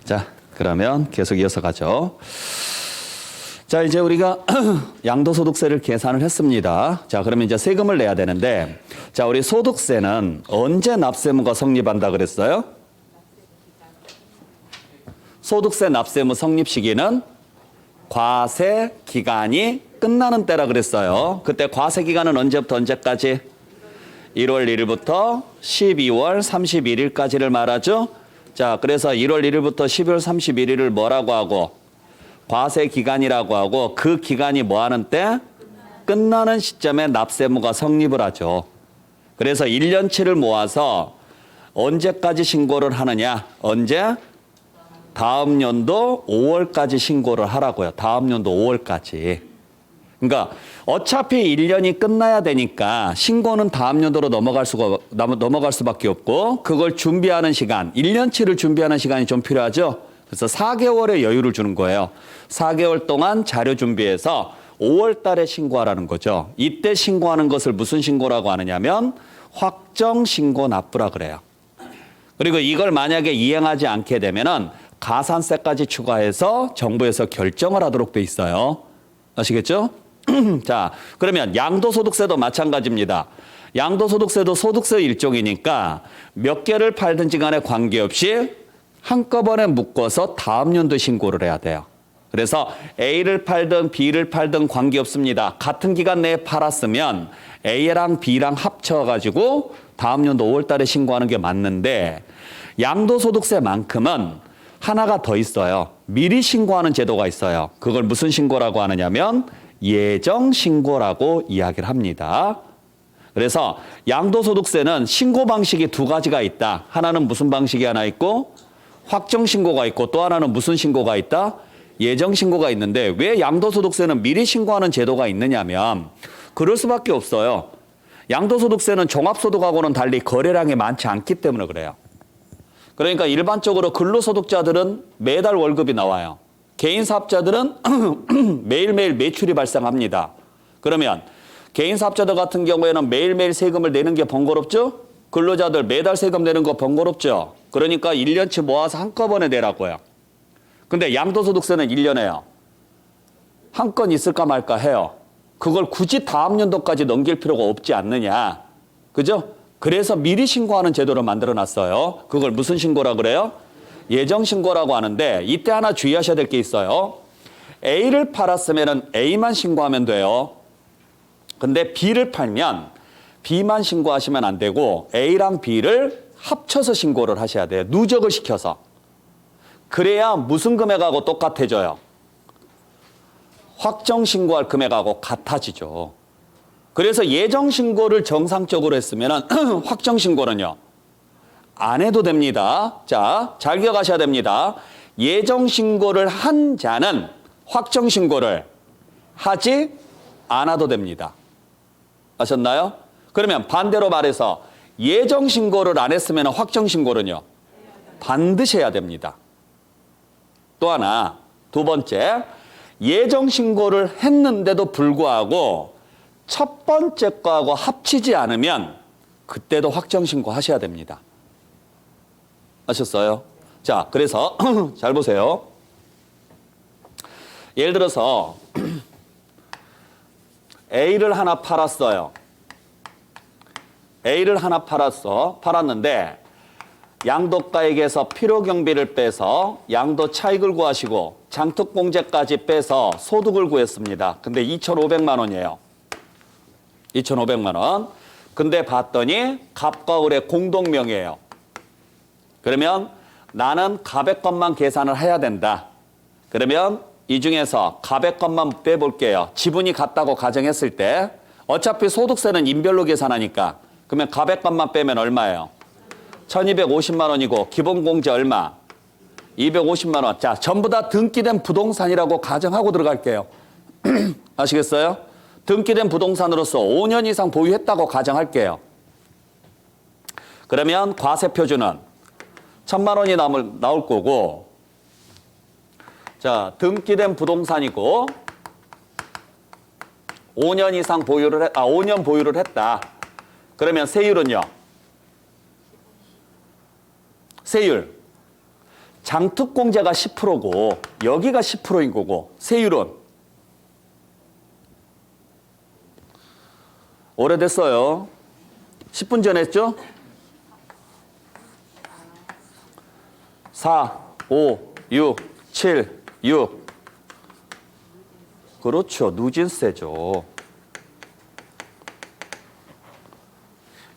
자, 그러면 계속 이어서 가죠. 자, 이제 우리가 양도소득세를 계산을 했습니다. 자, 그러면 이제 세금을 내야 되는데, 자, 우리 소득세는 언제 납세무가 성립한다 그랬어요? 소득세 납세무 성립 시기는 과세 기간이 끝나는 때라 그랬어요. 그때 과세 기간은 언제부터 언제까지? 1월 1일부터 12월 31일까지를 말하죠. 자, 그래서 1월 1일부터 12월 31일을 뭐라고 하고? 과세 기간이라고 하고, 그 기간이 뭐 하는 때? 끝나는 시점에 납세무가 성립을 하죠. 그래서 1년치를 모아서 언제까지 신고를 하느냐? 언제? 다음 연도 5월까지 신고를 하라고요. 다음 연도 5월까지. 그러니까 어차피 1년이 끝나야 되니까 신고는 다음 연도로 넘어갈 수밖에 없고, 그걸 준비하는 시간, 1년치를 준비하는 시간이 좀 필요하죠. 그래서 4개월의 여유를 주는 거예요. 4개월 동안 자료 준비해서 5월 달에 신고하라는 거죠. 이때 신고하는 것을 무슨 신고라고 하느냐면 확정신고 납부라 그래요. 그리고 이걸 만약에 이행하지 않게 되면은 가산세까지 추가해서 정부에서 결정을 하도록 돼 있어요. 아시겠죠? 자, 그러면 양도소득세도 마찬가지입니다. 양도소득세도 소득세 일종이니까 몇 개를 팔든지 간에 관계없이 한꺼번에 묶어서 다음 연도 신고를 해야 돼요. 그래서 A를 팔든 B를 팔든 관계없습니다. 같은 기간 내에 팔았으면 A랑 B랑 합쳐가지고 다음 연도 5월 달에 신고하는 게 맞는데, 양도소득세만큼은 하나가 더 있어요. 미리 신고하는 제도가 있어요. 그걸 무슨 신고라고 하느냐면 예정신고라고 이야기를 합니다. 그래서 양도소득세는 신고 방식이 두 가지가 있다. 하나는 무슨 방식이 하나 있고, 확정신고가 있고, 또 하나는 무슨 신고가 있다? 예정신고가 있는데, 왜 양도소득세는 미리 신고하는 제도가 있느냐면 그럴 수밖에 없어요. 양도소득세는 종합소득하고는 달리 거래량이 많지 않기 때문에 그래요. 그러니까 일반적으로 근로소득자들은 매달 월급이 나와요. 개인사업자들은 매일매일 매출이 발생합니다. 그러면 개인사업자들 같은 경우에는 매일매일 세금을 내는 게 번거롭죠? 근로자들 매달 세금 내는 거 번거롭죠? 그러니까 1년치 모아서 한꺼번에 내라고요. 근데 양도소득세는 1년에요. 한 건 있을까 말까 해요. 그걸 굳이 다음 연도까지 넘길 필요가 없지 않느냐. 그죠? 그래서 미리 신고하는 제도를 만들어 놨어요. 그걸 무슨 신고라 그래요? 예정신고라고 하는데, 이때 하나 주의하셔야 될 게 있어요. A를 팔았으면 A만 신고하면 돼요. 근데 B를 팔면 B만 신고하시면 안 되고 A랑 B를 합쳐서 신고를 하셔야 돼요. 누적을 시켜서. 그래야 무슨 금액하고 똑같아져요? 확정신고할 금액하고 같아지죠. 그래서 예정신고를 정상적으로 했으면 확정신고는요, 안 해도 됩니다. 자, 잘 기억하셔야 됩니다. 예정신고를 한 자는 확정신고를 하지 않아도 됩니다. 아셨나요? 그러면 반대로 말해서 예정신고를 안 했으면 확정신고는요, 반드시 해야 됩니다. 또 하나, 두 번째, 예정신고를 했는데도 불구하고 첫 번째 거하고 합치지 않으면 그때도 확정신고 하셔야 됩니다. 아셨어요? 자, 그래서 잘 보세요. 예를 들어서 A를 하나 팔았어요. A를 하나 팔았는데 양도가액에서 필요경비를 빼서 양도 차익을 구하시고 장특공제까지 빼서 소득을 구했습니다. 근데 2,500만 원이에요. 2,500만 원. 근데 봤더니 갑과 을의 공동명의예요. 그러면 나는 갑의 것만 계산을 해야 된다. 그러면 이 중에서 갑의 것만 빼볼게요. 지분이 같다고 가정했을 때 어차피 소득세는 인별로 계산하니까, 그러면 갑의 것만 빼면 얼마예요? 1,250만 원이고 기본공제 얼마? 250만 원. 자, 전부 다 등기된 부동산이라고 가정하고 들어갈게요. 아시겠어요? 등기된 부동산으로서 5년 이상 보유했다고 가정할게요. 그러면 과세표준은 1,000만 원이 나올 거고, 자, 등기된 부동산이고 5년 보유를 했다. 그러면 세율은요? 세율. 장특공제가 10%고 여기가 10%인 거고 세율은 오래됐어요. 10분 전에 했죠? 4, 5, 6, 7, 6. 그렇죠. 누진세죠.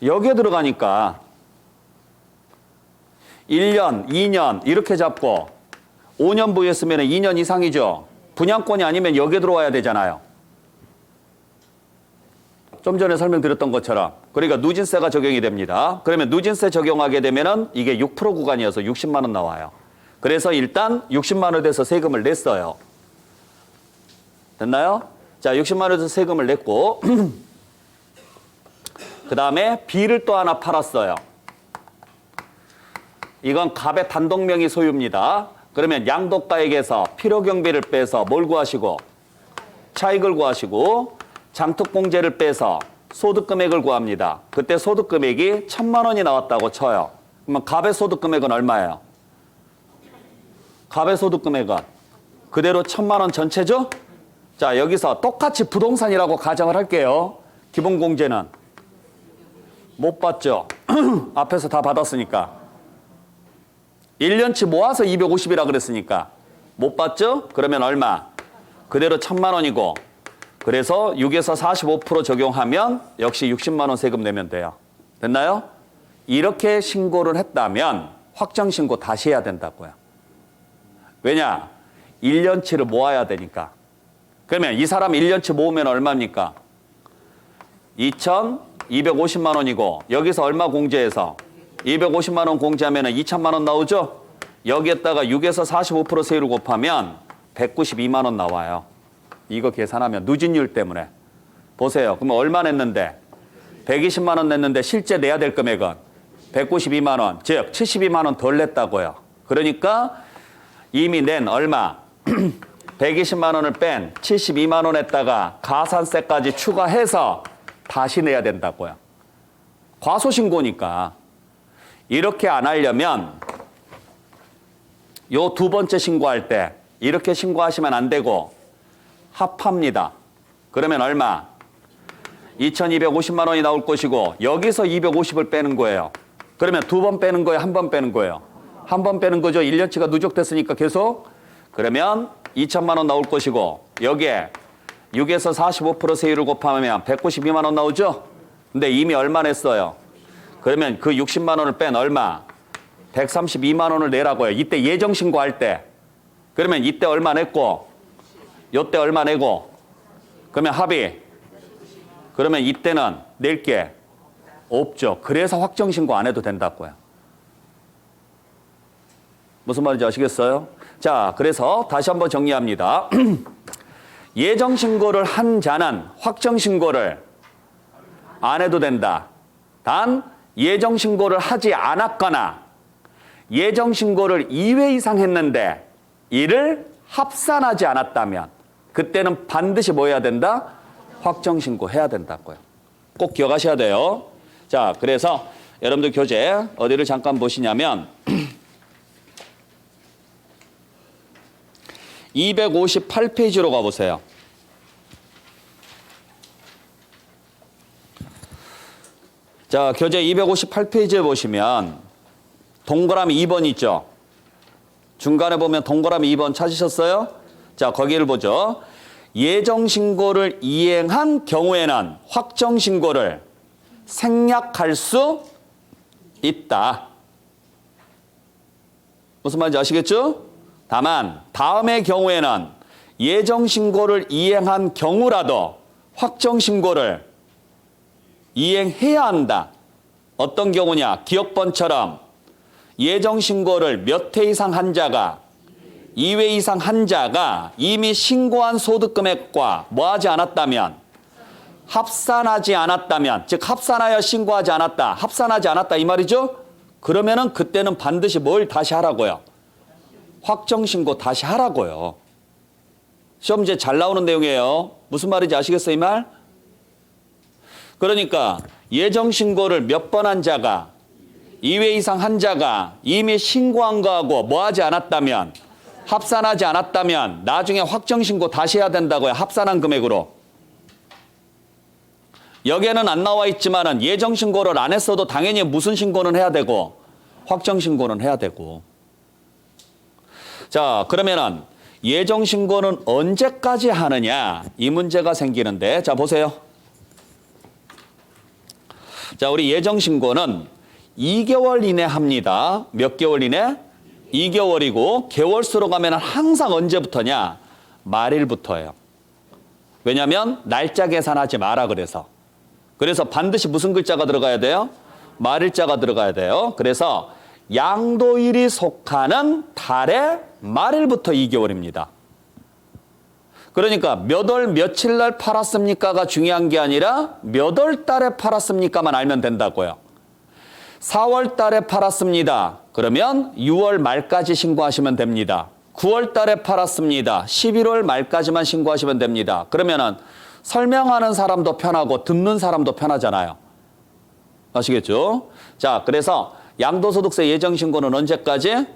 여기에 들어가니까 1년, 2년 이렇게 잡고 5년 부여했으면 2년 이상이죠. 분양권이 아니면 여기에 들어와야 되잖아요. 좀 전에 설명드렸던 것처럼. 그러니까 누진세가 적용이 됩니다. 그러면 누진세 적용하게 되면은 이게 6% 구간이어서 60만 원 나와요. 그래서 일단 60만 원에 대해서 세금을 냈어요. 됐나요? 자, 60만 원에서 세금을 냈고 그 다음에 B를 또 하나 팔았어요. 이건 갑의 단독명의 소유입니다. 그러면 양도가액에서 필요경비를 빼서 뭘 구하시고? 차익을 구하시고 장특공제를 빼서 소득금액을 구합니다. 그때 소득금액이 1,000만 원이 나왔다고 쳐요. 그러면 갑의 소득금액은 얼마예요? 갑의 소득금액은 그대로 1,000만 원 전체죠? 자, 여기서 똑같이 부동산이라고 가정을 할게요. 기본공제는 못 받죠? 앞에서 다 받았으니까. 1년치 모아서 250이라 그랬으니까 못 받죠? 그러면 얼마? 그대로 1,000만 원이고 그래서 6에서 45% 적용하면 역시 60만 원 세금 내면 돼요. 됐나요? 이렇게 신고를 했다면 확정신고 다시 해야 된다고요. 왜냐? 1년치를 모아야 되니까. 그러면 이 사람 1년치 모으면 얼마입니까? 2,250만 원이고 여기서 얼마 공제해서 250만 원 공제하면 2천만 원 나오죠? 여기에다가 6에서 45% 세율을 곱하면 192만 원 나와요. 이거 계산하면 누진율 때문에. 보세요. 그러면 얼마 냈는데? 120만 원 냈는데 실제 내야 될 금액은 192만 원, 즉 72만 원 덜 냈다고요. 그러니까 이미 낸 얼마? 120만 원을 뺀 72만 원에다가 가산세까지 추가해서 다시 내야 된다고요. 과소신고니까. 이렇게 안 하려면 요 두 번째 신고할 때 이렇게 신고하시면 안 되고 합합니다. 그러면 얼마? 2,250만 원이 나올 것이고 여기서 250을 빼는 거예요. 그러면 두 번 빼는 거예요? 한 번 빼는 거예요? 한 번 빼는 거죠. 1년치가 누적됐으니까 계속. 그러면 2천만 원 나올 것이고 여기에 6에서 45% 세율을 곱하면 192만 원 나오죠? 근데 이미 얼마 냈어요? 그러면 그 60만 원을 뺀 얼마? 132만 원을 내라고요. 이때 예정신고할 때. 그러면 이때 얼마 냈고 요때 얼마 내고 그러면 합의. 그러면 이때는 낼 게 없죠. 그래서 확정신고 안 해도 된다고요. 무슨 말인지 아시겠어요? 자, 그래서 다시 한번 정리합니다. 예정신고를 한 자는 확정신고를 안 해도 된다. 단 예정신고를 하지 않았거나 예정신고를 2회 이상 했는데 이를 합산하지 않았다면 그때는 반드시 뭐 해야 된다? 확정신고 해야 된다고요. 꼭 기억하셔야 돼요. 자, 그래서 여러분들 교재 어디를 잠깐 보시냐면 258페이지로 가보세요. 자, 교재 258페이지에 보시면 동그라미 2번 있죠? 중간에 보면 동그라미 2번 찾으셨어요? 자, 거기를 보죠. 예정신고를 이행한 경우에는 확정신고를 생략할 수 있다. 무슨 말인지 아시겠죠? 다만 다음의 경우에는 예정신고를 이행한 경우라도 확정신고를 이행해야 한다. 어떤 경우냐? 기억번처럼 예정신고를 몇 회 이상 한 자가 2회 이상 한 자가 이미 신고한 소득금액과 뭐하지 않았다면 합산하지 않았다면 즉 합산하여 신고하지 않았다. 합산하지 않았다 이 말이죠? 그러면은 그때는 반드시 뭘 다시 하라고요? 확정신고 다시 하라고요. 시험 문제 잘 나오는 내용이에요. 무슨 말인지 아시겠어요 이 말? 그러니까 예정신고를 몇 번 한 자가 2회 이상 환자가 이미 신고한 거하고 뭐 하지 않았다면, 합산하지 않았다면 나중에 확정 신고 다시 해야 된다고요. 합산한 금액으로. 여기에는 안 나와 있지만은 예정 신고를 안 했어도 당연히 무슨 신고는 해야 되고 확정 신고는 해야 되고. 자, 그러면은 예정 신고는 언제까지 하느냐, 이 문제가 생기는데, 자 보세요. 자, 우리 예정 신고는 2개월 이내 합니다. 몇 개월 이내? 2개월이고 개월수로 가면 항상 언제부터냐? 말일부터예요. 왜냐하면 날짜 계산하지 마라 그래서. 그래서 반드시 무슨 글자가 들어가야 돼요? 말일자가 들어가야 돼요. 그래서 양도일이 속하는 달의 말일부터 2개월입니다. 그러니까 몇 월 며칠 날 팔았습니까가 중요한 게 아니라 몇 월 달에 팔았습니까만 알면 된다고요. 4월 달에 팔았습니다. 그러면 6월 말까지 신고하시면 됩니다. 9월 달에 팔았습니다. 11월 말까지만 신고하시면 됩니다. 그러면은 설명하는 사람도 편하고 듣는 사람도 편하잖아요. 아시겠죠? 자, 그래서 양도소득세 예정신고는 언제까지?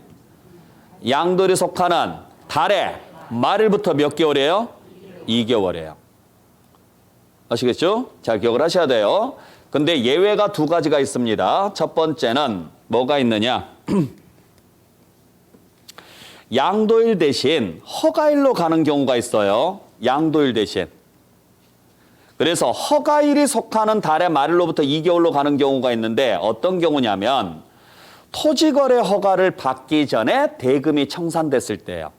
양도일이 속하는 달의 말일부터 몇 개월이에요? 2개월이에요. 아시겠죠? 잘 기억을 하셔야 돼요. 근데 예외가 두 가지가 있습니다. 첫 번째는 뭐가 있느냐? 양도일 대신 허가일로 가는 경우가 있어요. 양도일 대신. 그래서 허가일이 속하는 달의 말일로부터 2개월로 가는 경우가 있는데 어떤 경우냐면 토지거래 허가를 받기 전에 대금이 청산됐을 때예요.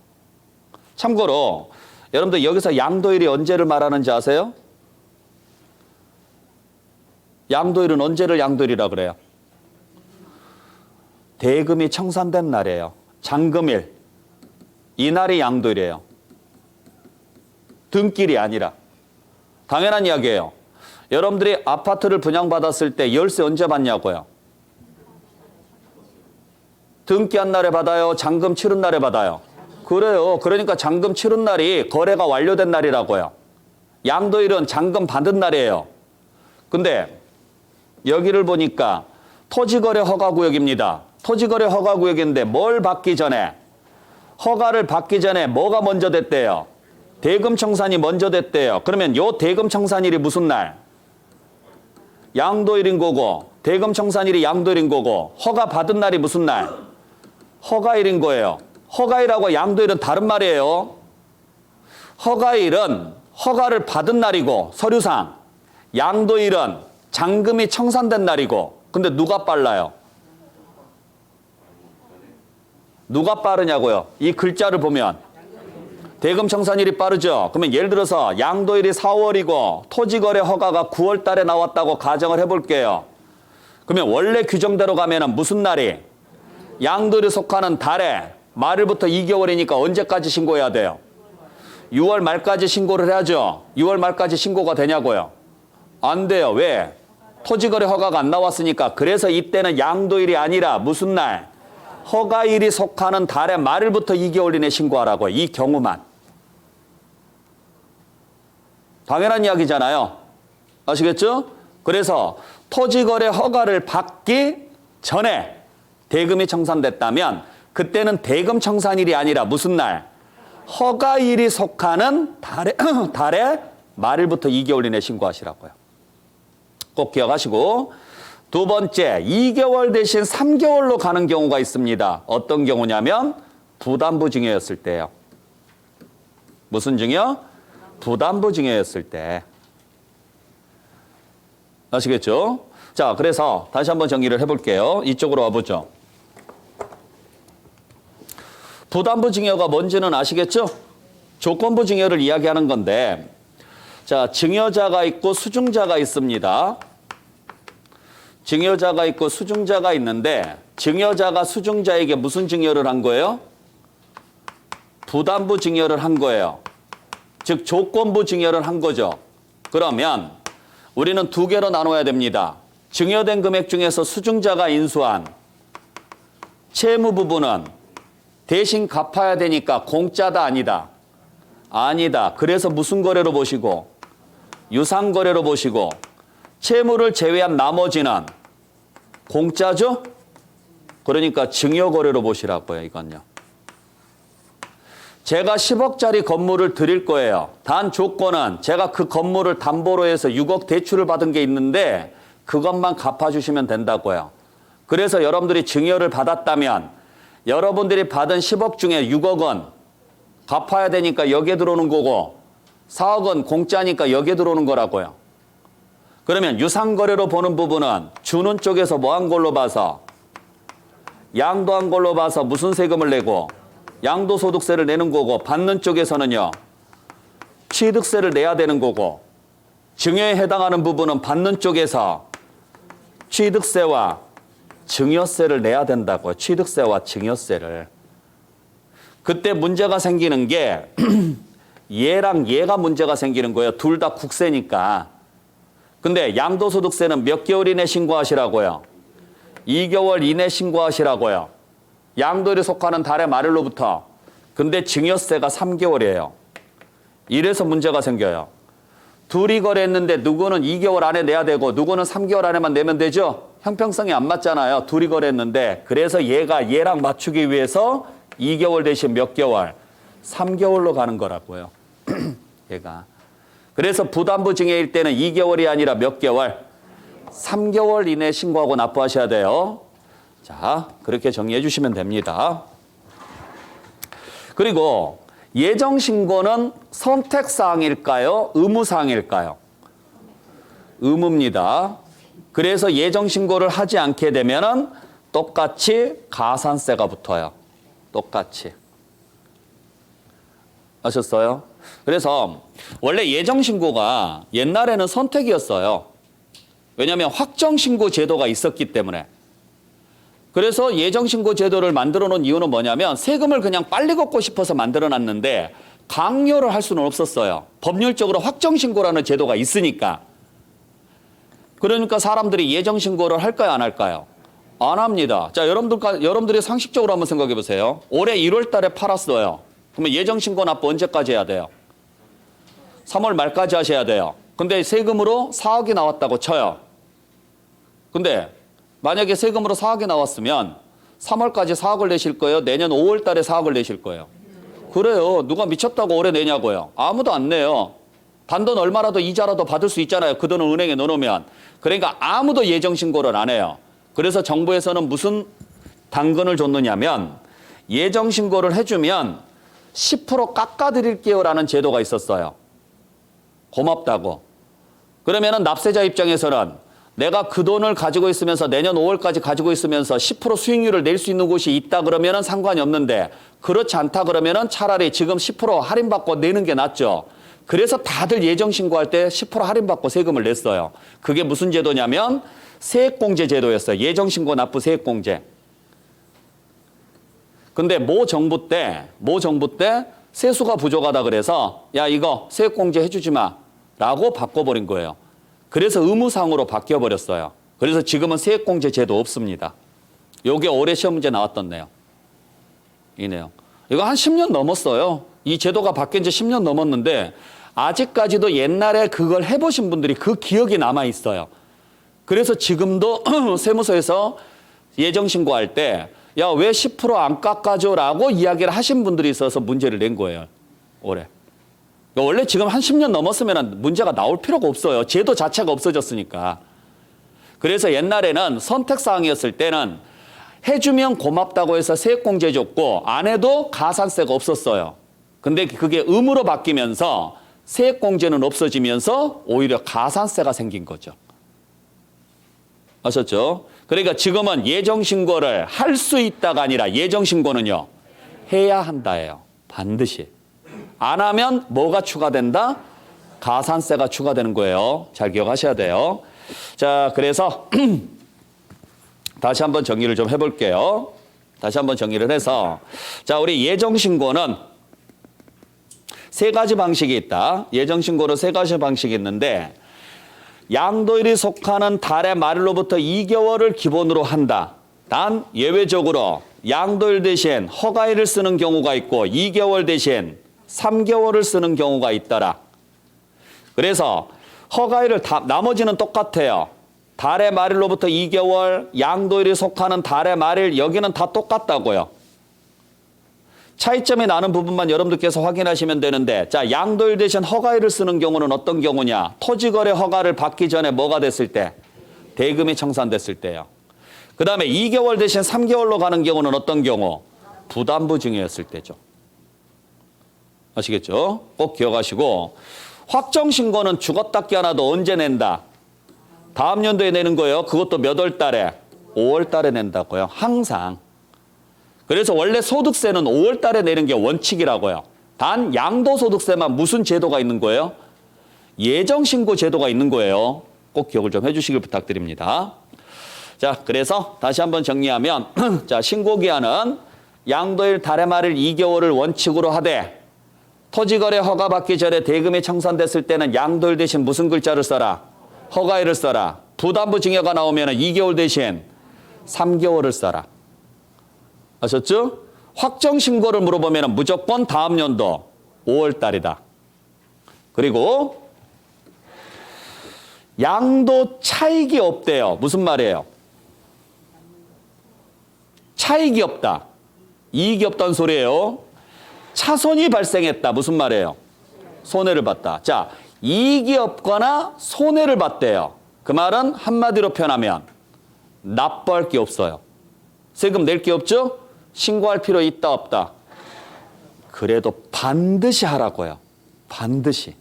참고로 여러분들 여기서 양도일이 언제를 말하는지 아세요? 양도일은 언제를 양도일이라 그래요? 대금이 청산된 날이에요. 잔금일. 이 날이 양도일이에요. 등길이 아니라. 당연한 이야기예요. 여러분들이 아파트를 분양받았을 때 열쇠 언제 받냐고요? 등기한 날에 받아요? 잔금 치른 날에 받아요? 그래요. 그러니까 잔금 치른 날이 거래가 완료된 날이라고요. 양도일은 잔금 받은 날이에요. 근데 여기를 보니까 토지거래 허가구역입니다. 토지거래 허가구역인데 뭘 받기 전에, 허가를 받기 전에 뭐가 먼저 됐대요? 대금 청산이 먼저 됐대요. 그러면 요 대금 청산일이 무슨 날? 양도일인 거고, 대금 청산일이 양도일인 거고, 허가 받은 날이 무슨 날? 허가일인 거예요. 허가일하고 양도일은 다른 말이에요. 허가일은 허가를 받은 날이고 서류상, 양도일은 잔금이 청산된 날이고. 근데 누가 빨라요? 누가 빠르냐고요? 이 글자를 보면 대금 청산일이 빠르죠. 그러면 예를 들어서 양도일이 4월이고 토지거래 허가가 9월 달에 나왔다고 가정을 해볼게요. 그러면 원래 규정대로 가면은 무슨 날이? 양도일이 속하는 달에 말일부터 2개월이니까 언제까지 신고해야 돼요? 6월 말까지 신고를 해야죠. 6월 말까지 신고가 되냐고요? 안 돼요. 왜? 토지거래 허가가 안 나왔으니까. 그래서 이때는 양도일이 아니라 무슨 날? 허가일이 속하는 달의 말일부터 2개월 이내 신고하라고. 이 경우만. 당연한 이야기잖아요. 아시겠죠? 그래서 토지거래 허가를 받기 전에 대금이 청산됐다면 그때는 대금 청산일이 아니라 무슨 날? 허가일이 속하는 달의 말일부터 2개월 이내 신고하시라고요. 꼭 기억하시고, 두 번째, 2개월 대신 3개월로 가는 경우가 있습니다. 어떤 경우냐면 부담부 증여였을 때요. 무슨 증여? 부담부 증여였을 때. 아시겠죠? 자, 그래서 다시 한번 정리를 해볼게요. 이쪽으로 와보죠. 부담부 증여가 뭔지는 아시겠죠? 조건부 증여를 이야기하는 건데, 자, 증여자가 있고 수증자가 있습니다. 증여자가 있고 수증자가 있는데, 증여자가 수증자에게 무슨 증여를 한 거예요? 부담부 증여를 한 거예요. 즉 조건부 증여를 한 거죠. 그러면 우리는 두 개로 나눠야 됩니다. 증여된 금액 중에서 수증자가 인수한 채무 부분은 대신 갚아야 되니까 공짜다 아니다? 아니다. 그래서 무슨 거래로 보시고? 유상거래로 보시고, 채무를 제외한 나머지는 공짜죠? 그러니까 증여거래로 보시라고요, 이건요. 제가 10억짜리 건물을 드릴 거예요. 단 조건은 제가 그 건물을 담보로 해서 6억 대출을 받은 게 있는데 그것만 갚아주시면 된다고요. 그래서 여러분들이 증여를 받았다면 여러분들이 받은 10억 중에 6억은 갚아야 되니까 여기에 들어오는 거고 4억은 공짜니까 여기에 들어오는 거라고요. 그러면 유상거래로 보는 부분은 주는 쪽에서 뭐 한 걸로 봐서 양도한 걸로 봐서 무슨 세금을 내고 양도소득세를 내는 거고 받는 쪽에서는요. 취득세를 내야 되는 거고 증여에 해당하는 부분은 받는 쪽에서 취득세와 증여세를 내야 된다고요. 취득세와 증여세를. 그때 문제가 생기는 게 얘랑 얘가 문제가 생기는 거예요. 둘 다 국세니까. 근데 양도소득세는 몇 개월 이내 신고하시라고요? 2개월 이내 신고하시라고요. 양도일에 속하는 달의 말일로부터. 근데 증여세가 3개월이에요. 이래서 문제가 생겨요. 둘이 거래했는데 누구는 2개월 안에 내야 되고 누구는 3개월 안에만 내면 되죠? 형평성이 안 맞잖아요. 둘이 거래했는데. 그래서 얘가 얘랑 맞추기 위해서 2개월 대신 몇 개월? 3개월로 가는 거라고요. 얘가. 그래서 부담부 증여일 때는 2개월이 아니라 몇 개월? 3개월 이내 신고하고 납부하셔야 돼요. 자, 그렇게 정리해 주시면 됩니다. 그리고 예정신고는 선택사항일까요? 의무사항일까요? 의무입니다. 그래서 예정신고를 하지 않게 되면은 똑같이 가산세가 붙어요. 똑같이. 아셨어요? 그래서 원래 예정신고가 옛날에는 선택이었어요. 왜냐하면 확정신고 제도가 있었기 때문에. 그래서 예정신고 제도를 만들어 놓은 이유는 뭐냐면 세금을 그냥 빨리 걷고 싶어서 만들어 놨는데 강요를 할 수는 없었어요. 법률적으로 확정신고라는 제도가 있으니까. 그러니까 사람들이 예정신고를 할까요, 안 할까요? 안 합니다. 자, 여러분들이 상식적으로 한번 생각해 보세요. 올해 1월 달에 팔았어요. 그러면 예정신고 납부 언제까지 해야 돼요? 3월 말까지 하셔야 돼요. 근데 세금으로 4억이 나왔다고 쳐요. 근데 만약에 세금으로 4억이 나왔으면 3월까지 4억을 내실 거예요? 내년 5월 달에 4억을 내실 거예요? 그래요. 누가 미쳤다고 올해 내냐고요? 아무도 안 내요. 단돈 얼마라도 이자라도 받을 수 있잖아요. 그 돈을 은행에 넣어놓으면. 그러니까 아무도 예정신고를 안 해요. 그래서 정부에서는 무슨 당근을 줬느냐면 예정신고를 해주면 10% 깎아드릴게요 라는 제도가 있었어요. 고맙다고. 그러면은 납세자 입장에서는 내가 그 돈을 가지고 있으면서 내년 5월까지 가지고 있으면서 10% 수익률을 낼 수 있는 곳이 있다 그러면은 상관이 없는데 그렇지 않다 그러면은 차라리 지금 10% 할인받고 내는 게 낫죠. 그래서 다들 예정신고할 때 10% 할인받고 세금을 냈어요. 그게 무슨 제도냐면 세액공제 제도였어요. 예정신고 납부 세액공제. 근데 모 정부 때 세수가 부족하다 그래서 야 이거 세액공제 해주지 마 라고 바꿔버린 거예요. 그래서 의무상으로 바뀌어버렸어요. 그래서 지금은 세액공제 제도 없습니다. 요게 올해 시험 문제 나왔던 내용. 이 내용. 이거 한 10년 넘었어요. 이 제도가 바뀐 지 10년 넘었는데 아직까지도 옛날에 그걸 해보신 분들이 그 기억이 남아있어요. 그래서 지금도 세무서에서 예정신고할 때 야, 왜 10% 안 깎아줘? 라고 이야기를 하신 분들이 있어서 문제를 낸 거예요. 올해. 원래 지금 한 10년 넘었으면 문제가 나올 필요가 없어요. 제도 자체가 없어졌으니까. 그래서 옛날에는 선택사항이었을 때는 해주면 고맙다고 해서 세액공제 줬고 안 해도 가산세가 없었어요. 근데 그게 의무로 바뀌면서 세액공제는 없어지면서 오히려 가산세가 생긴 거죠. 아셨죠? 그러니까 지금은 예정신고를 할 수 있다가 아니라 예정신고는요. 해야 한다예요. 반드시. 안 하면 뭐가 추가된다? 가산세가 추가되는 거예요. 잘 기억하셔야 돼요. 자, 그래서 다시 한번 정리를 좀 해볼게요. 다시 한번 정리를 해서 자, 우리 예정신고는 세 가지 방식이 있다. 예정신고로 세 가지 방식이 있는데 양도일이 속하는 달의 말일로부터 2개월을 기본으로 한다. 단 예외적으로 양도일 대신 허가일을 쓰는 경우가 있고 2개월 대신 3개월을 쓰는 경우가 있더라. 그래서 허가일을 나머지는 똑같아요. 달의 말일로부터 2개월, 양도일이 속하는 달의 말일, 여기는 다 똑같다고요. 차이점이 나는 부분만 여러분들께서 확인하시면 되는데, 자, 양도일 대신 허가일을 쓰는 경우는 어떤 경우냐? 토지거래 허가를 받기 전에 뭐가 됐을 때? 대금이 청산됐을 때요. 그 다음에 2개월 대신 3개월로 가는 경우는 어떤 경우? 부담부 증여였을 때죠. 아시겠죠? 꼭 기억하시고, 확정신고는 죽었다 깨어나도 언제 낸다? 다음 연도에 내는 거예요. 그것도 몇 월 달에? 5월 달에 낸다고요. 항상. 그래서 원래 소득세는 5월 달에 내는 게 원칙이라고요. 단 양도소득세만 무슨 제도가 있는 거예요? 예정신고 제도가 있는 거예요. 꼭 기억을 좀 해주시길 부탁드립니다. 자, 그래서 다시 한번 정리하면 자, 신고기한은 양도일 달의 말일 2개월을 원칙으로 하되 토지거래 허가 받기 전에 대금이 청산됐을 때는 양도일 대신 무슨 글자를 써라? 허가일을 써라. 부담부 증여가 나오면 2개월 대신 3개월을 써라. 아셨죠? 확정신고를 물어보면 무조건 다음 연도 5월 달이다. 그리고 양도 차익이 없대요. 무슨 말이에요? 차익이 없다. 이익이 없다는 소리예요. 차손이 발생했다. 무슨 말이에요? 손해를 봤다. 자, 이익이 없거나 손해를 봤대요. 그 말은 한마디로 표현하면 납부할 게 없어요. 세금 낼 게 없죠? 신고할 필요 있다 없다? 그래도 반드시 하라고요. 반드시.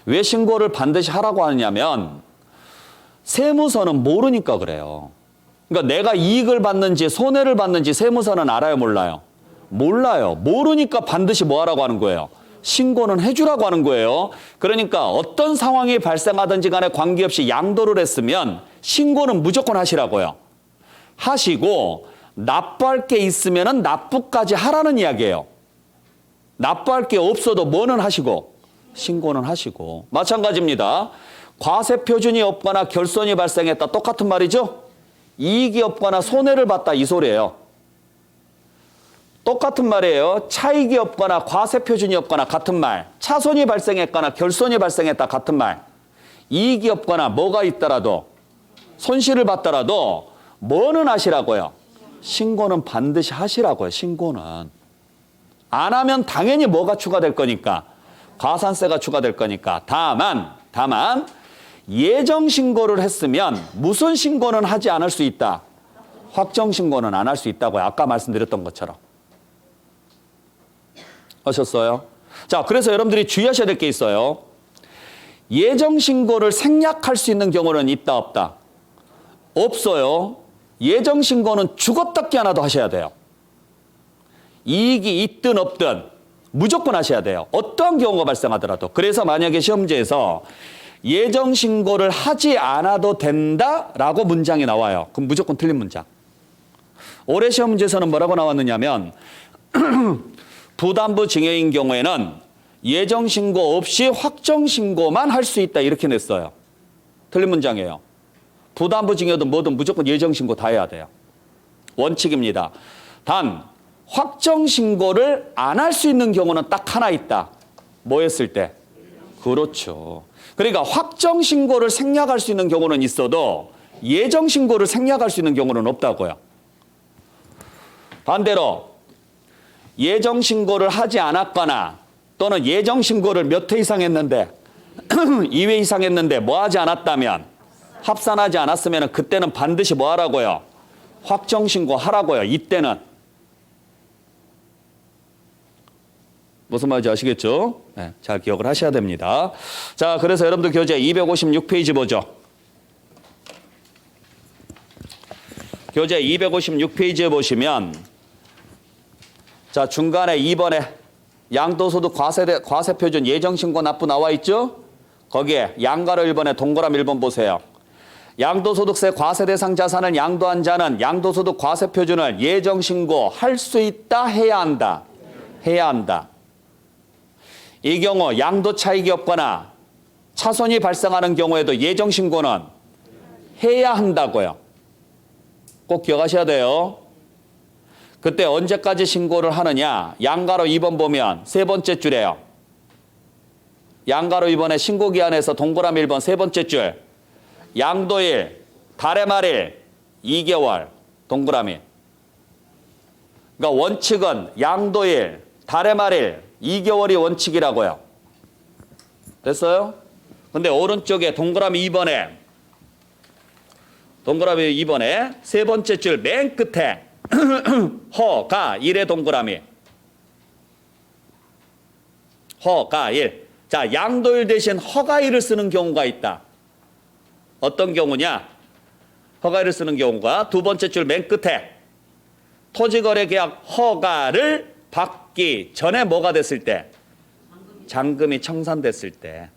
왜 신고를 반드시 하라고 하느냐면 세무서는 모르니까 그래요. 그러니까 내가 이익을 받는지 손해를 받는지 세무서는 알아요, 몰라요? 몰라요. 모르니까 반드시 뭐 하라고 하는 거예요? 신고는 해주라고 하는 거예요. 그러니까 어떤 상황이 발생하든지 간에 관계없이 양도를 했으면 신고는 무조건 하시라고요. 하시고 납부할 게 있으면 납부까지 하라는 이야기예요. 납부할 게 없어도 뭐는 하시고 신고는 하시고. 마찬가지입니다. 과세표준이 없거나 결손이 발생했다. 똑같은 말이죠. 이익이 없거나 손해를 봤다. 이 소리예요. 똑같은 말이에요. 차익이 없거나 과세표준이 없거나 같은 말. 차손이 발생했거나 결손이 발생했다. 같은 말. 이익이 없거나 뭐가 있더라도 손실을 봤더라도 뭐는 하시라고요? 신고는 반드시 하시라고요. 신고는. 안 하면 당연히 뭐가 추가될 거니까. 가산세가 추가될 거니까. 다만 예정신고를 했으면 무슨 신고는 하지 않을 수 있다? 확정신고는 안 할 수 있다고요. 아까 말씀드렸던 것처럼. 아셨어요? 자, 그래서 여러분들이 주의하셔야 될 게 있어요. 예정신고를 생략할 수 있는 경우는 있다 없다? 없어요. 예정신고는 죽었다 깨어나도 하셔야 돼요. 이익이 있든 없든 무조건 하셔야 돼요. 어떠한 경우가 발생하더라도. 그래서 만약에 시험지에서 예정신고를 하지 않아도 된다라고 문장이 나와요. 그럼 무조건 틀린 문장. 올해 시험 문제에서는 뭐라고 나왔느냐면 부담부 증여인 경우에는 예정신고 없이 확정신고만 할 수 있다 이렇게 냈어요. 틀린 문장이에요. 부담부 증여든 뭐든 무조건 예정신고 다 해야 돼요. 원칙입니다. 단 확정신고를 안 할 수 있는 경우는 딱 하나 있다. 뭐 했을 때? 그렇죠. 그러니까 확정신고를 생략할 수 있는 경우는 있어도 예정신고를 생략할 수 있는 경우는 없다고요. 반대로 예정신고를 하지 않았거나 또는 예정신고를 몇 회 이상 했는데 2회 이상 했는데 뭐 하지 않았다면 합산하지 않았으면 그때는 반드시 뭐 하라고요? 확정신고 하라고요. 이때는. 무슨 말인지 아시겠죠? 네, 잘 기억을 하셔야 됩니다. 자, 그래서 여러분들 교재 256페이지 보죠. 교재 256페이지에 보시면 자, 중간에 2번에 양도소득 과세표준 예정신고 납부 나와 있죠? 거기에 양가로 1번에 동그라미 1번 보세요. 양도소득세 과세대상 자산을 양도한 자는 양도소득 과세표준을 예정신고할 수 있다, 해야 한다? 해야 한다. 이 경우 양도 차익이 없거나 차손이 발생하는 경우에도 예정신고는 해야 한다고요. 꼭 기억하셔야 돼요. 그때 언제까지 신고를 하느냐? 양가로 2번 보면 세 번째 줄에요. 양가로 2번에 신고기한에서 동그라미 1번 세 번째 줄. 양도일, 달의 말일, 2개월, 동그라미. 그러니까 원칙은 양도일, 달의 말일, 2개월이 원칙이라고요. 됐어요? 근데 오른쪽에 동그라미 2번에 세 번째 줄 맨 끝에 허가 일의 동그라미. 허가일. 자, 양도일 대신 허가일을 쓰는 경우가 있다. 어떤 경우냐? 허가일을 쓰는 경우가 두 번째 줄 맨 끝에 토지거래계약 허가를 받기 전에 뭐가 됐을 때? 잔금이 청산됐을 때.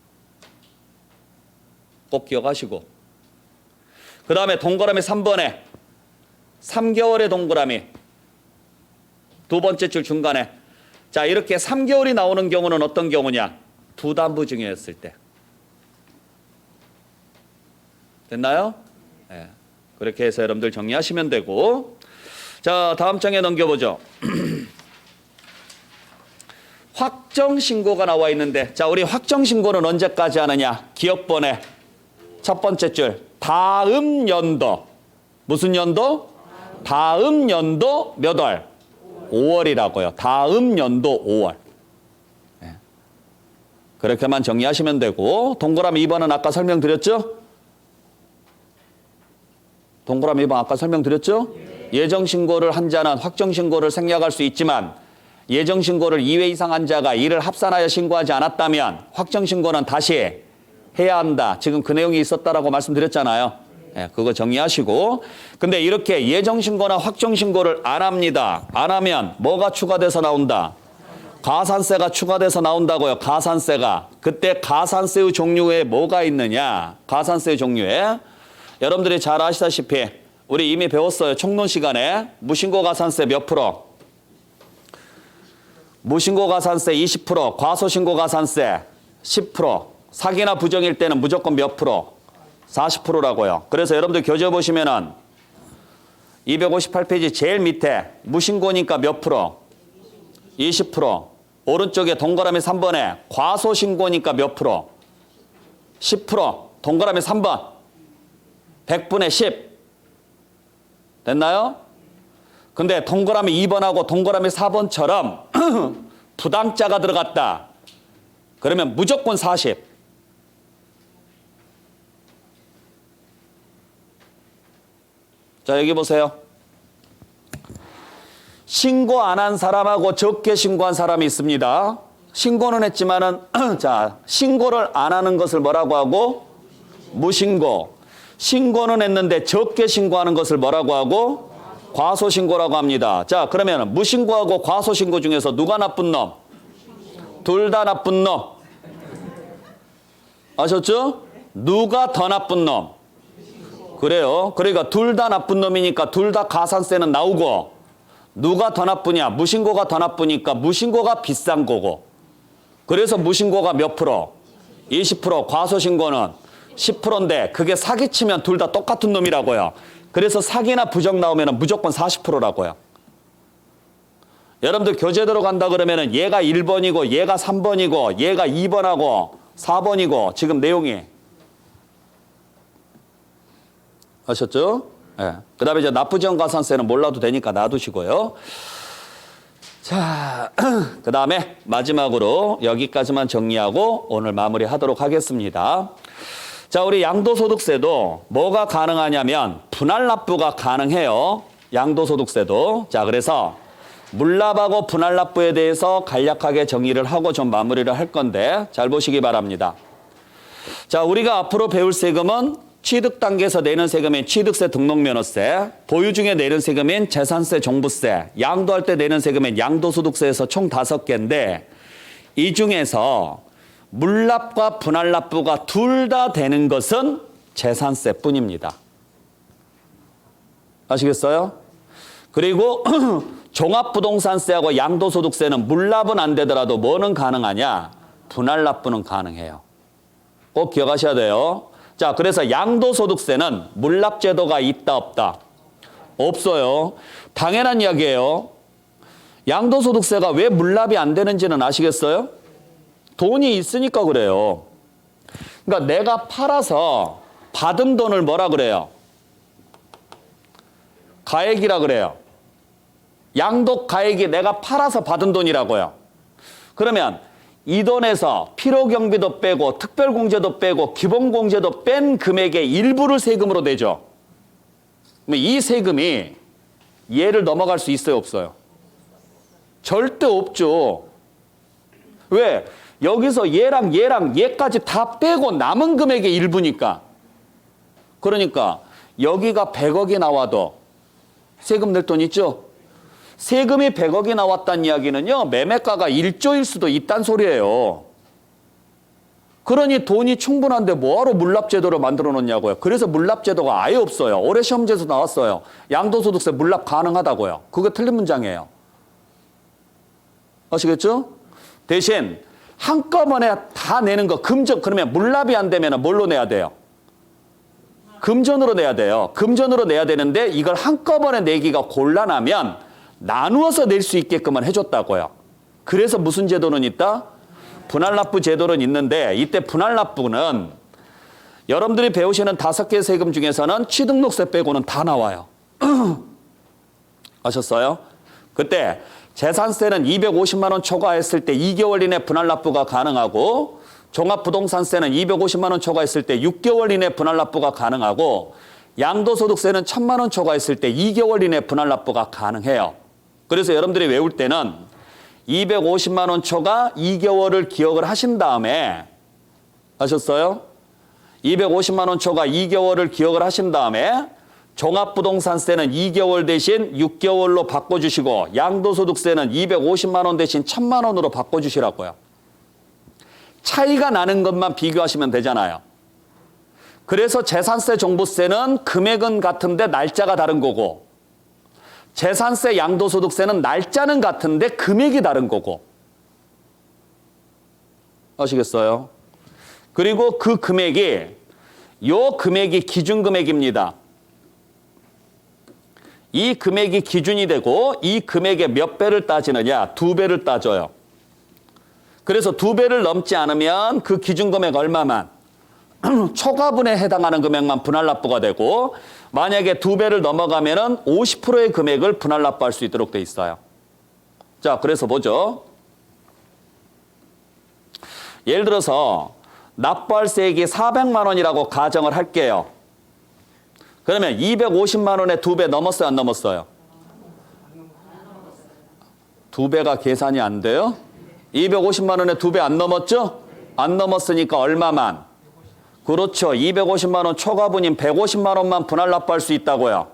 꼭 기억하시고. 그 다음에 동그라미 3번에 3개월의 동그라미. 두 번째 줄 중간에. 자, 이렇게 3개월이 나오는 경우는 어떤 경우냐? 부담부증이었을 때. 됐나요? 네. 그렇게 해서 여러분들 정리하시면 되고. 자, 다음 장에 넘겨보죠. 확정신고가 나와 있는데, 자, 우리 확정신고는 언제까지 하느냐? 기억번에 첫 번째 줄. 다음 연도. 무슨 연도? 다음 연도 몇 월? 5월이라고요. 다음 연도 5월. 네. 그렇게만 정리하시면 되고, 동그라미 2번은 아까 설명드렸죠? 동그라미 2번 아까 설명드렸죠? 예정신고를 한 자는 확정신고를 생략할 수 있지만 예정신고를 2회 이상 한 자가 이를 합산하여 신고하지 않았다면 확정신고는 다시 해야 한다. 지금 그 내용이 있었다라고 말씀드렸잖아요. 네, 그거 정리하시고. 근데 이렇게 예정신고나 확정신고를 안 합니다. 안 하면 뭐가 추가돼서 나온다? 가산세가 추가돼서 나온다고요. 가산세가. 그때 가산세의 종류에 뭐가 있느냐? 가산세의 종류에 여러분들이 잘 아시다시피 우리 이미 배웠어요. 총론 시간에 무신고 가산세 몇 프로? 무신고 가산세 20%, 과소신고 가산세 10%, 사기나 부정일 때는 무조건 몇 프로? 40%라고요. 그래서 여러분들 교재 보시면은 258페이지 제일 밑에 무신고니까 몇 프로? 20%. 오른쪽에 동그라미 3번에 과소신고니까 몇 프로? 10%. 동그라미 3번. 100분의 10. 됐나요? 근데 동그라미 2번하고 동그라미 4번처럼 부당자가 들어갔다. 그러면 무조건 40. 자, 여기 보세요. 신고 안 한 사람하고 적게 신고한 사람이 있습니다. 신고는 했지만은 자, 신고를 안 하는 것을 뭐라고 하고? 무신고. 신고는 했는데 적게 신고하는 것을 뭐라고 하고? 과소신고라고 합니다. 자, 그러면 무신고하고 과소신고 중에서 누가 나쁜 놈? 둘 다 나쁜 놈. 아셨죠? 누가 더 나쁜 놈? 그래요. 그러니까 둘 다 나쁜 놈이니까 둘 다 가산세는 나오고, 누가 더 나쁘냐? 무신고가 더 나쁘니까 무신고가 비싼 거고. 그래서 무신고가 몇 프로? 20%, 과소신고는 10%인데 그게 사기치면 둘 다 똑같은 놈이라고요. 그래서 사기나 부정 나오면 무조건 40%라고요. 여러분들 교재 들어간다 그러면은 얘가 1번이고 얘가 3번이고 얘가 2번하고 4번이고 지금 내용이 아셨죠? 네. 그 다음에 이제 납부지원 가산세는 몰라도 되니까 놔두시고요. 자, 그 다음에 마지막으로 여기까지만 정리하고 오늘 마무리하도록 하겠습니다. 자, 우리 양도소득세도 뭐가 가능하냐면 분할납부가 가능해요. 양도소득세도. 자, 그래서 물납하고 분할납부에 대해서 간략하게 정의를 하고 좀 마무리를 할 건데 잘 보시기 바랍니다. 자, 우리가 앞으로 배울 세금은 취득 단계에서 내는 세금인 취득세 등록면허세, 보유 중에 내는 세금인 재산세 종부세, 양도할 때 내는 세금인 양도소득세에서 총 5개인데 이 중에서 물납과 분할납부가 둘 다 되는 것은 재산세뿐입니다. 아시겠어요? 그리고 종합부동산세하고 양도소득세는 물납은 안 되더라도 뭐는 가능하냐? 분할납부는 가능해요. 꼭 기억하셔야 돼요. 자, 그래서 양도소득세는 물납제도가 있다 없다? 없어요. 당연한 이야기예요. 양도소득세가 왜 물납이 안 되는지는 아시겠어요? 돈이 있으니까 그래요. 그러니까 내가 팔아서 받은 돈을 뭐라 그래요? 가액이라 그래요. 양독 가액이 내가 팔아서 받은 돈이라고요. 그러면 이 돈에서 필요경비도 빼고 특별공제도 빼고 기본공제도 뺀 금액의 일부를 세금으로 내죠. 이 세금이 얘를 넘어갈 수 있어요, 없어요? 절대 없죠. 왜? 여기서 얘랑 얘까지 다 빼고 남은 금액의 일부니까. 그러니까 여기가 100억이 나와도 세금 낼 돈 있죠? 세금이 100억이 나왔다는 이야기는요, 매매가가 1조일 수도 있단 소리예요. 그러니 돈이 충분한데 뭐하러 물납제도를 만들어 놓냐고요. 그래서 물납제도가 아예 없어요. 올해 시험지에서 나왔어요. 양도소득세 물납 가능하다고요. 그거 틀린 문장이에요. 아시겠죠? 대신 한꺼번에 다 내는 거 금전, 그러면 물납이 안 되면 뭘로 내야 돼요? 금전으로 내야 돼요. 금전으로 내야 되는데 이걸 한꺼번에 내기가 곤란하면 나누어서 낼 수 있게끔만 해줬다고요. 그래서 무슨 제도는 있다? 분할납부 제도는 있는데 이때 분할납부는 여러분들이 배우시는 5개 세금 중에서는 취등록세 빼고는 다 나와요. 아셨어요? 그때 재산세는 250만 원 초과했을 때 2개월 이내 분할납부가 가능하고 종합부동산세는 250만 원 초과했을 때 6개월 이내 분할납부가 가능하고 양도소득세는 1000만 원 초과했을 때 2개월 이내 분할납부가 가능해요. 그래서 여러분들이 외울 때는 250만 원 초과 2개월을 기억을 하신 다음에 아셨어요? 250만 원 초과 2개월을 기억을 하신 다음에 종합부동산세는 2개월 대신 6개월로 바꿔주시고 양도소득세는 250만 원 대신 1000만 원으로 바꿔주시라고요. 차이가 나는 것만 비교하시면 되잖아요. 그래서 재산세, 종부세는 금액은 같은데 날짜가 다른 거고 재산세, 양도소득세는 날짜는 같은데 금액이 다른 거고 아시겠어요? 그리고 그 금액이 요 금액이 기준금액입니다. 이 금액이 기준이 되고 이 금액의 몇 배를 따지느냐? 2배를 따져요. 그래서 2배를 넘지 않으면 그 기준금액 얼마만? 초과분에 해당하는 금액만 분할납부가 되고 만약에 2배를 넘어가면은 50%의 금액을 분할납부할 수 있도록 돼 있어요. 자, 그래서 보죠. 예를 들어서 납부할 세액이 400만 원이라고 가정을 할게요. 그러면 250만 원에 2배 넘었어요, 안 넘었어요? 2배가 계산이 안 돼요? 250만 원에 2배 안 넘었죠? 안 넘었으니까 얼마만? 그렇죠. 250만 원 초과분인 150만 원만 분할납부할 수 있다고요.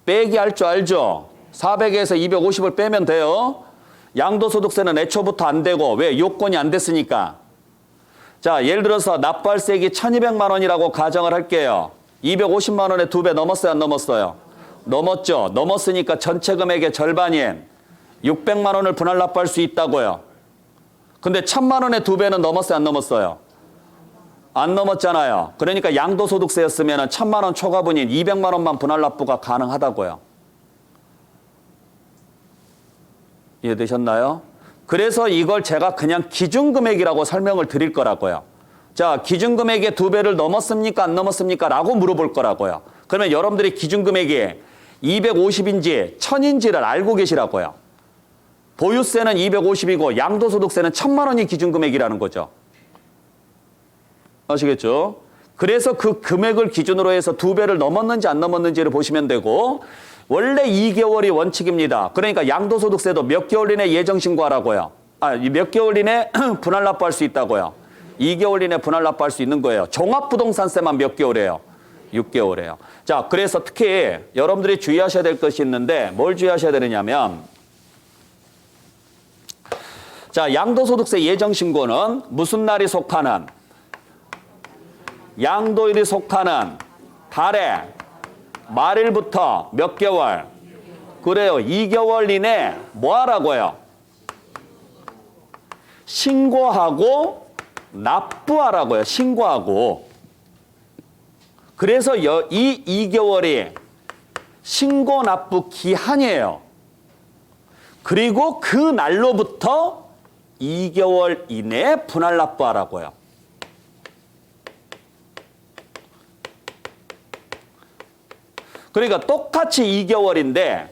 빼기 할 줄 알죠? 400에서 250을 빼면 돼요. 양도소득세는 애초부터 안 되고 왜? 요건이 안 됐으니까. 자, 예를 들어서 납부할 세액이 1200만 원이라고 가정을 할게요. 250만 원에 2배 넘었어요, 안 넘었어요? 넘었죠. 넘었으니까 전체 금액의 절반인 600만 원을 분할납부할 수 있다고요. 근데 1000만 원에 2배는 넘었어요, 안 넘었어요? 안 넘었잖아요. 그러니까 양도소득세였으면 1000만 원 초과분인 200만 원만 분할납부가 가능하다고요. 이해되셨나요? 그래서 이걸 제가 그냥 기준금액이라고 설명을 드릴 거라고요. 자, 기준금액의 2배를 넘었습니까? 안 넘었습니까? 라고 물어볼 거라고요. 그러면 여러분들이 기준금액이 250인지 1000인지를 알고 계시라고요. 보유세는 250이고 양도소득세는 1000만 원이 기준금액이라는 거죠. 아시겠죠? 그래서 그 금액을 기준으로 해서 2배를 넘었는지 안 넘었는지를 보시면 되고 원래 2개월이 원칙입니다. 그러니까 양도소득세도 몇 개월 이내 예정신고하라고요. 몇 개월 이내 분할납부할 수 있다고요. 2개월 이내 분할납부할 수 있는 거예요. 종합부동산세만 몇 개월이에요? 6개월이에요. 자, 그래서 특히 여러분들이 주의하셔야 될 것이 있는데 뭘 주의하셔야 되느냐면 자, 양도소득세 예정신고는 무슨 날이 속하는 양도일이 속하는 달에 말일부터 몇 개월? 그래요. 2개월 이내 뭐 하라고요? 신고하고 납부하라고요. 신고하고. 그래서 이 2개월이 신고 납부 기한이에요. 그리고 그 날로부터 2개월 이내에 분할 납부하라고요. 그러니까 똑같이 2개월인데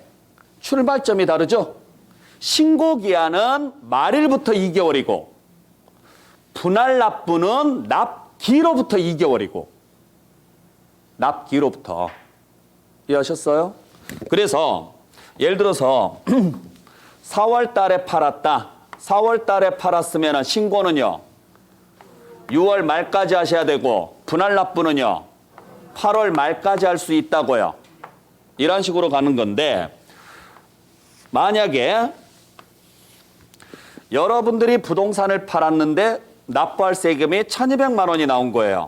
출발점이 다르죠? 신고기한은 말일부터 2개월이고 분할 납부는 납기로부터 2개월이고 납기로부터. 이해하셨어요? 그래서 예를 들어서 4월 달에 팔았다. 4월 달에 팔았으면 신고는요. 6월 말까지 하셔야 되고 분할 납부는요. 8월 말까지 할 수 있다고요. 이런 식으로 가는 건데 만약에 여러분들이 부동산을 팔았는데 납부할 세금이 1,200만 원이 나온 거예요.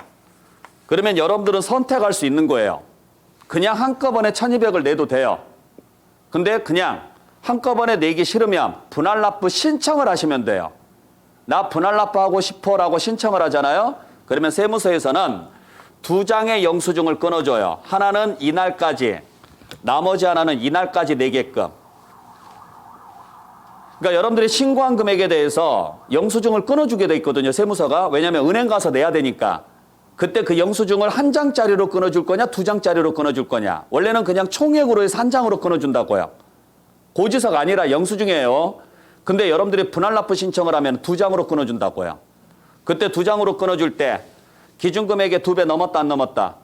그러면 여러분들은 선택할 수 있는 거예요. 그냥 한꺼번에 1,200을 내도 돼요. 근데 그냥 한꺼번에 내기 싫으면 분할 납부 신청을 하시면 돼요. 나 분할 납부하고 싶어라고 신청을 하잖아요. 그러면 세무서에서는 2장의 영수증을 끊어줘요. 하나는 이날까지, 나머지 하나는 이날까지 내게끔. 그러니까 여러분들이 신고한 금액에 대해서 영수증을 끊어주게 돼 있거든요. 세무서가. 왜냐하면 은행 가서 내야 되니까. 그때 그 영수증을 1장짜리로 끊어줄 거냐 2장짜리로 끊어줄 거냐. 원래는 그냥 총액으로 해서 1장으로 끊어준다고요. 고지서가 아니라 영수증이에요. 근데 여러분들이 분할 납부 신청을 하면 2장으로 끊어준다고요. 그때 2장으로 끊어줄 때 기준금액의 2배 넘었다 안 넘었다?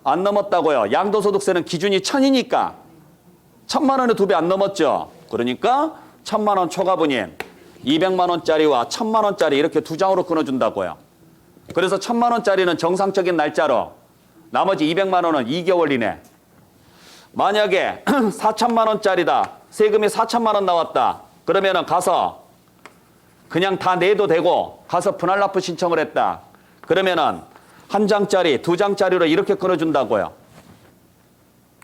안 넘었다고요. 양도소득세는 기준이 1,000이니까 1,000만 원에 2배 안 넘었죠. 그러니까 1,000만 원 초과분인 200만 원짜리와 1,000만 원짜리 이렇게 2장으로 끊어준다고요. 그래서 1,000만 원짜리는 정상적인 날짜로, 나머지 200만 원은 2개월 이내. 만약에 4,000만 원짜리다. 세금이 4,000만 원 나왔다. 그러면은 가서 그냥 다 내도 되고 가서 분할 납부 신청을 했다. 그러면은 1장짜리, 2장짜리로 이렇게 끊어준다고요.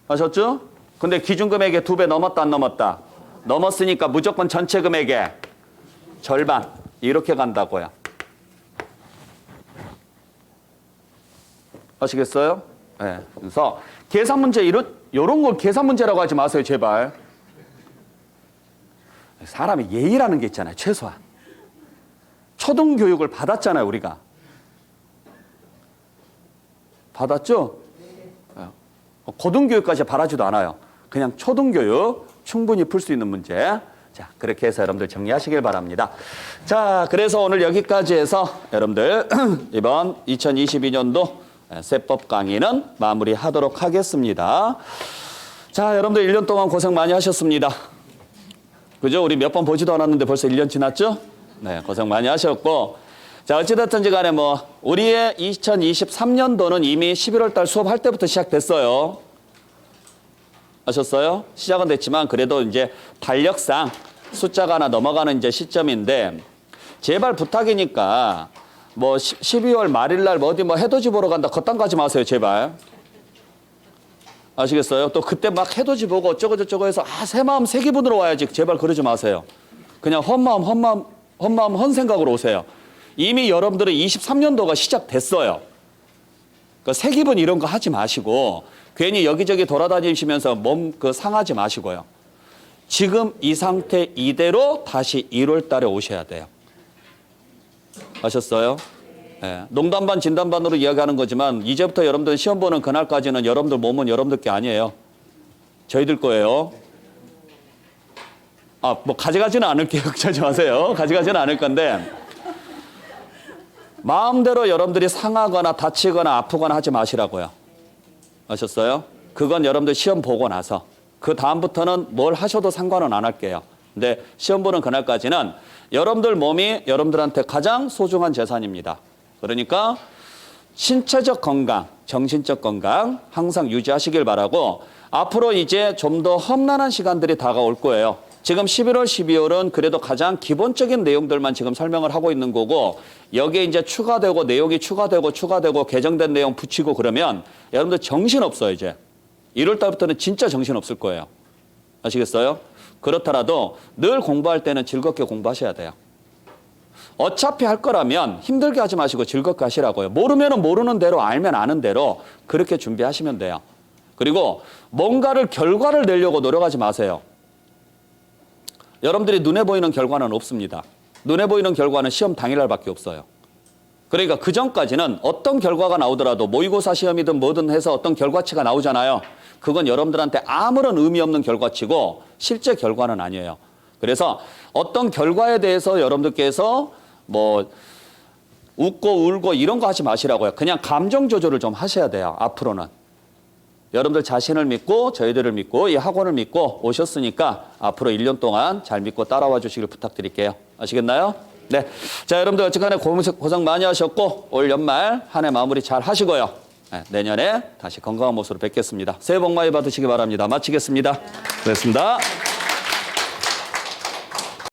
아셨죠? 근데 기준금액의 2배 넘었다 안 넘었다? 넘었으니까 무조건 전체 금액의 절반 이렇게 간다고요. 아시겠어요? 네. 그래서 계산 문제 이런 걸 계산 문제라고 하지 마세요, 제발. 사람이 예의라는 게 있잖아요, 최소한. 초등교육을 받았잖아요, 우리가. 받았죠? 고등교육까지 바라지도 않아요. 그냥 초등교육 충분히 풀 수 있는 문제. 자, 그렇게 해서 여러분들 정리하시길 바랍니다. 자, 그래서 오늘 여기까지 해서 여러분들 이번 2022년도 세법 강의는 마무리하도록 하겠습니다. 자, 여러분들 1년 동안 고생 많이 하셨습니다. 그죠? 우리 몇 번 보지도 않았는데 벌써 1년 지났죠? 네, 고생 많이 하셨고. 자, 어찌됐든지 간에 우리의 2023년도는 이미 11월 달 수업할 때부터 시작됐어요. 아셨어요? 시작은 됐지만 그래도 이제 달력상 숫자가 하나 넘어가는 이제 시점인데 제발 부탁이니까 12월 말일날 어디 해돋이 보러 간다. 그딴 가지 마세요, 제발. 아시겠어요? 또 그때 막 해돋이 보고 어쩌고저쩌고 해서 새 마음 새 기분으로 와야지. 제발 그러지 마세요. 그냥 헛마음 헛생각으로 오세요. 이미 여러분들은 23년도가 시작됐어요. 그러니까 새 기분 이런 거 하지 마시고 괜히 여기저기 돌아다니시면서 몸 상하지 마시고요. 지금 이 상태 이대로 다시 1월 달에 오셔야 돼요. 아셨어요? 네. 농담 반 진담 반으로 이야기하는 거지만 이제부터 여러분들 시험 보는 그날까지는 여러분들 몸은 여러분들 게 아니에요. 저희들 거예요. 가져가지는 않을게요. 걱정하지 마세요. 가져가지는 않을 건데 마음대로 여러분들이 상하거나 다치거나 아프거나 하지 마시라고요. 아셨어요? 그건 여러분들 시험 보고 나서 그 다음부터는 뭘 하셔도 상관은 안 할게요. 근데 시험 보는 그날까지는 여러분들 몸이 여러분들한테 가장 소중한 재산입니다. 그러니까 신체적 건강, 정신적 건강 항상 유지하시길 바라고 앞으로 이제 좀 더 험난한 시간들이 다가올 거예요. 지금 11월, 12월은 그래도 가장 기본적인 내용들만 지금 설명을 하고 있는 거고 여기에 이제 추가되고 내용이 추가되고 개정된 내용 붙이고 그러면 여러분들 정신없어요, 이제. 1월 달부터는 진짜 정신없을 거예요. 아시겠어요? 그렇더라도 늘 공부할 때는 즐겁게 공부하셔야 돼요. 어차피 할 거라면 힘들게 하지 마시고 즐겁게 하시라고요. 모르면 모르는 대로 알면 아는 대로 그렇게 준비하시면 돼요. 그리고 뭔가를 결과를 내려고 노력하지 마세요. 여러분들이 눈에 보이는 결과는 없습니다. 눈에 보이는 결과는 시험 당일날밖에 없어요. 그러니까 그 전까지는 어떤 결과가 나오더라도 모의고사 시험이든 뭐든 해서 어떤 결과치가 나오잖아요. 그건 여러분들한테 아무런 의미 없는 결과치고 실제 결과는 아니에요. 그래서 어떤 결과에 대해서 여러분들께서 뭐 웃고 울고 이런 거 하지 마시라고요. 그냥 감정 조절을 좀 하셔야 돼요. 앞으로는. 여러분들 자신을 믿고 저희들을 믿고 이 학원을 믿고 오셨으니까 앞으로 1년 동안 잘 믿고 따라와 주시길 부탁드릴게요. 아시겠나요? 네. 자, 여러분들 어쨌거나 고생 많이 하셨고 올 연말 한 해 마무리 잘 하시고요. 네, 내년에 다시 건강한 모습으로 뵙겠습니다. 새해 복 많이 받으시기 바랍니다. 마치겠습니다. 고맙습니다.